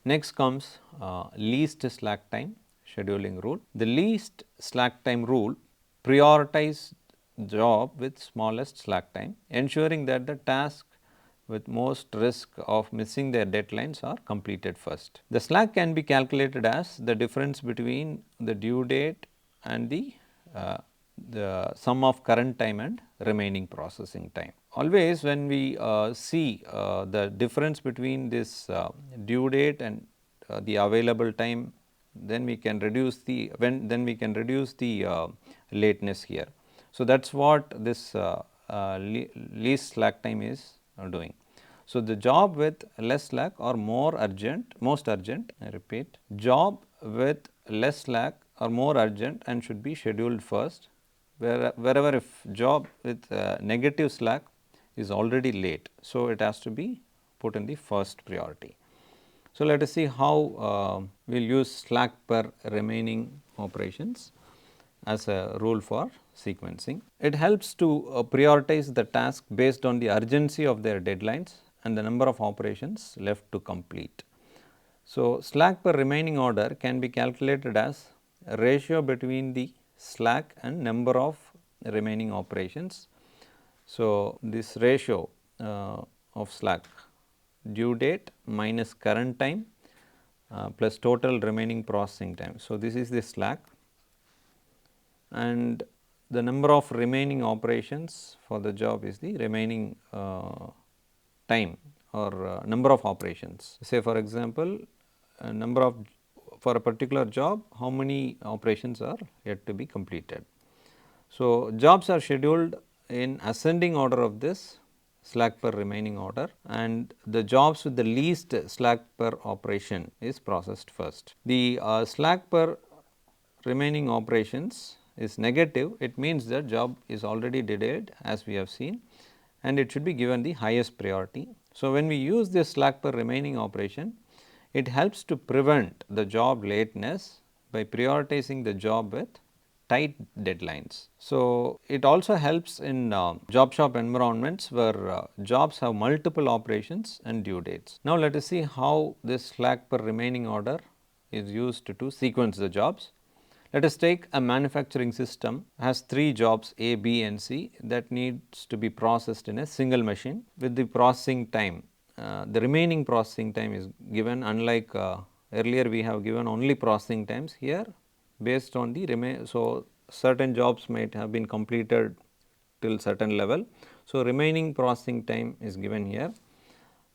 Next comes least slack time scheduling rule. The least slack time rule prioritize job with smallest slack time, ensuring that the task with most risk of missing their deadlines are completed first. The slack can be calculated as the difference between the due date and the sum of current time and remaining processing time. Always when we see the difference between this due date and the available time, then we can reduce the lateness here. So that is what this least slack time is doing. So the job with less slack or most urgent, I repeat, job with less slack or more urgent and should be scheduled first, wherever if job with negative slack is already late. So it has to be put in the first priority. So let us see how we will use slack per remaining operations as a rule for sequencing. It helps to prioritize the task based on the urgency of their deadlines and the number of operations left to complete. So slack per remaining order can be calculated as a ratio between the slack and number of remaining operations. So this ratio of slack, due date minus current time plus total remaining processing time. So this is the slack, and the number of remaining operations for the job is the remaining time or number of operations. Say for example, number of for a particular job, how many operations are yet to be completed. So jobs are scheduled in ascending order of this slack per remaining order, and the jobs with the least slack per operation is processed first. The slack per remaining operations is negative, it means that job is already delayed, as we have seen, and it should be given the highest priority. So when we use this slack per remaining operation, it helps to prevent the job lateness by prioritizing the job with tight deadlines. So it also helps in job shop environments where jobs have multiple operations and due dates. Now let us see how this slack per remaining order is used to sequence the jobs. Let us take a manufacturing system has 3 jobs A, B and C that needs to be processed in a single machine with the processing time. The remaining processing time is given, unlike earlier we have given only processing times. Here based on the so certain jobs might have been completed till certain level. So remaining processing time is given here,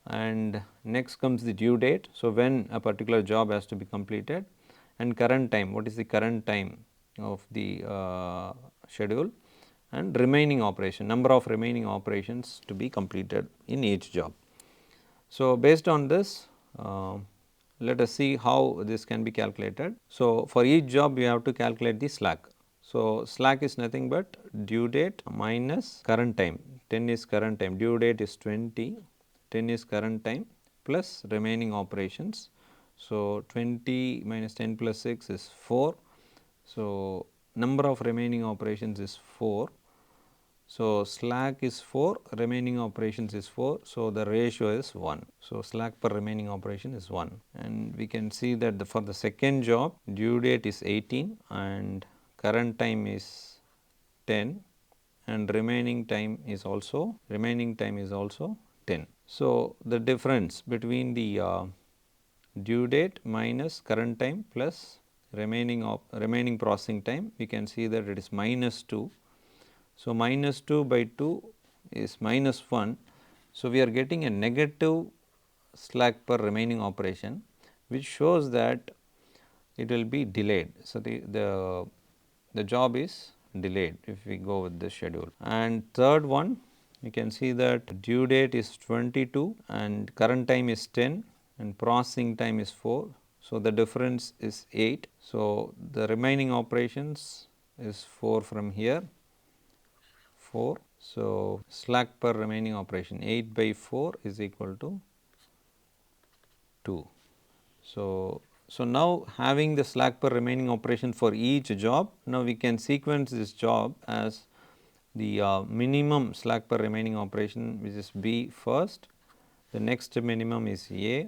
and next comes the due date. So when a particular job has to be completed, and current time, what is the current time of the schedule, and remaining operation, number of remaining operations to be completed in each job. So based on this, let us see how this can be calculated. So for each job we have to calculate the slack. So slack is nothing but due date minus current time. 10 is current time, due date is 20, 10 is current time plus remaining operations. So 20 minus 10 plus 6 is 4. So number of remaining operations is 4. So slack is 4, remaining operations is 4. So the ratio is 1. So slack per remaining operation is 1, and we can see that for the second job, due date is 18 and current time is 10 and remaining time is also 10. So the difference between the due date minus current time plus remaining processing time, we can see that it is minus 2. So minus 2 by 2 is minus 1. So we are getting a negative slack per remaining operation, which shows that it will be delayed. So the job is delayed if we go with this schedule. And third one, you can see that due date is 22 and current time is 10 and processing time is 4. So the difference is 8. So the remaining operations is 4 from here, 4. So slack per remaining operation, 8 by 4 is equal to 2. So now having the slack per remaining operation for each job, now we can sequence this job as the minimum slack per remaining operation, which is B first, the next minimum is A,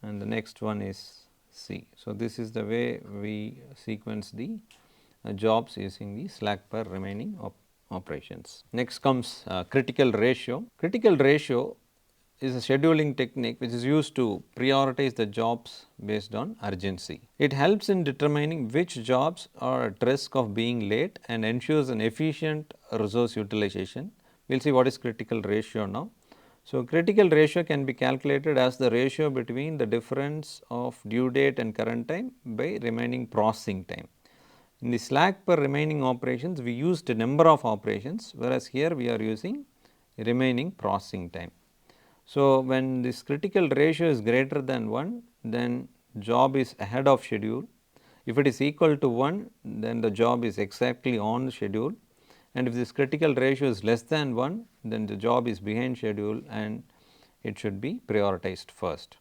and the next one is C. So, this is the way we sequence the jobs using the slack per remaining operations. Next comes critical ratio. Critical ratio is a scheduling technique which is used to prioritize the jobs based on urgency. It helps in determining which jobs are at risk of being late and ensures an efficient resource utilization. We will see what is critical ratio now. So, critical ratio can be calculated as the ratio between the difference of due date and current time by remaining processing time. In the slack per remaining operations, we used a number of operations, whereas here we are using remaining processing time. So, when this critical ratio is greater than 1, then job is ahead of schedule. If it is equal to 1, then the job is exactly on schedule, and if this critical ratio is less than 1, then the job is behind schedule and it should be prioritized first.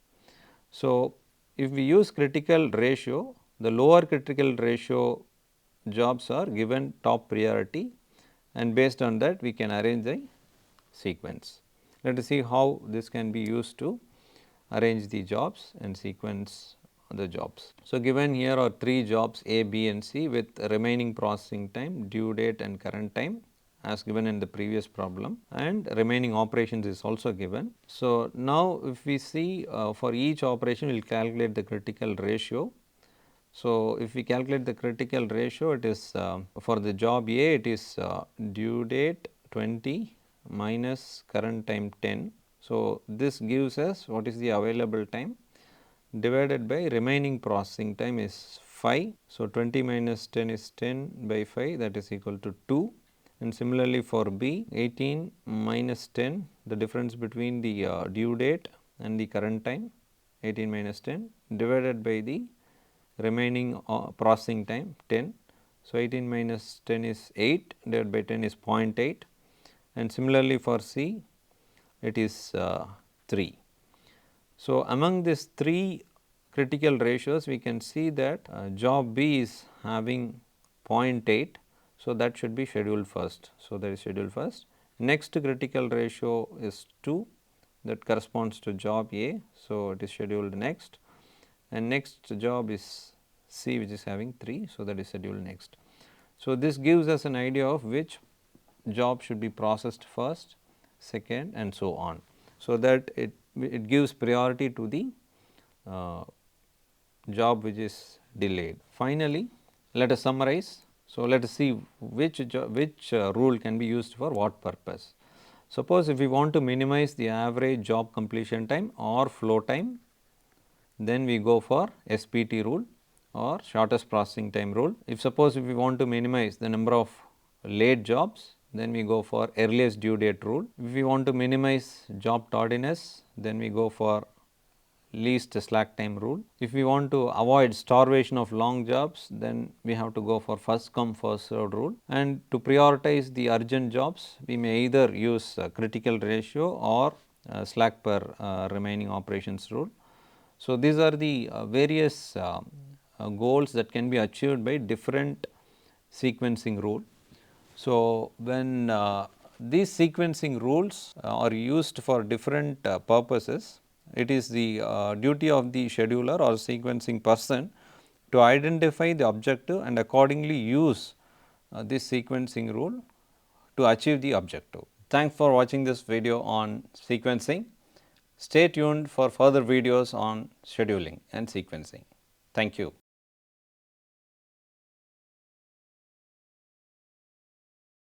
So, if we use critical ratio, the lower critical ratio jobs are given top priority, and based on that we can arrange the sequence. Let us see how this can be used to arrange the jobs and sequence the jobs. So, given here are 3 jobs A, B and C with remaining processing time, due date and current time as given in the previous problem, and remaining operations is also given. So, now if we see for each operation we will calculate the critical ratio. So, if we calculate the critical ratio, it is for the job A, it is due date 20 minus current time 10. So, this gives us what is the available time divided by remaining processing time is 5. So, 20 minus 10 is 10 by 5, that is equal to 2, and similarly for B, 18 minus 10, the difference between the due date and the current time, 18 minus 10 divided by the remaining processing time 10. So, 18 minus 10 is 8, divided by 10 is 0.8, and similarly for C it is 3. So, among these 3 critical ratios we can see that job B is having 0.8. So, that should be scheduled first. So, that is scheduled first. Next critical ratio is 2, that corresponds to job A. So, it is scheduled next, and next job is C which is having 3. So, that is scheduled next. So, this gives us an idea of which job should be processed first, second and so on. So, that it gives priority to the job which is delayed. Finally, let us summarize. So, let us see which rule can be used for what purpose. Suppose if we want to minimize the average job completion time or flow time, then we go for SPT rule or shortest processing time rule. If we want to minimize the number of late jobs, then we go for earliest due date rule. If we want to minimize job tardiness, then we go for least slack time rule. If we want to avoid starvation of long jobs, then we have to go for first come first served rule, and to prioritize the urgent jobs we may either use critical ratio or slack per remaining operations rule. So, these are the various goals that can be achieved by different sequencing rule. So, when these sequencing rules are used for different purposes, it is the duty of the scheduler or sequencing person to identify the objective and accordingly use this sequencing rule to achieve the objective. Thanks for watching this video on sequencing. Stay tuned for further videos on scheduling and sequencing. Thank you.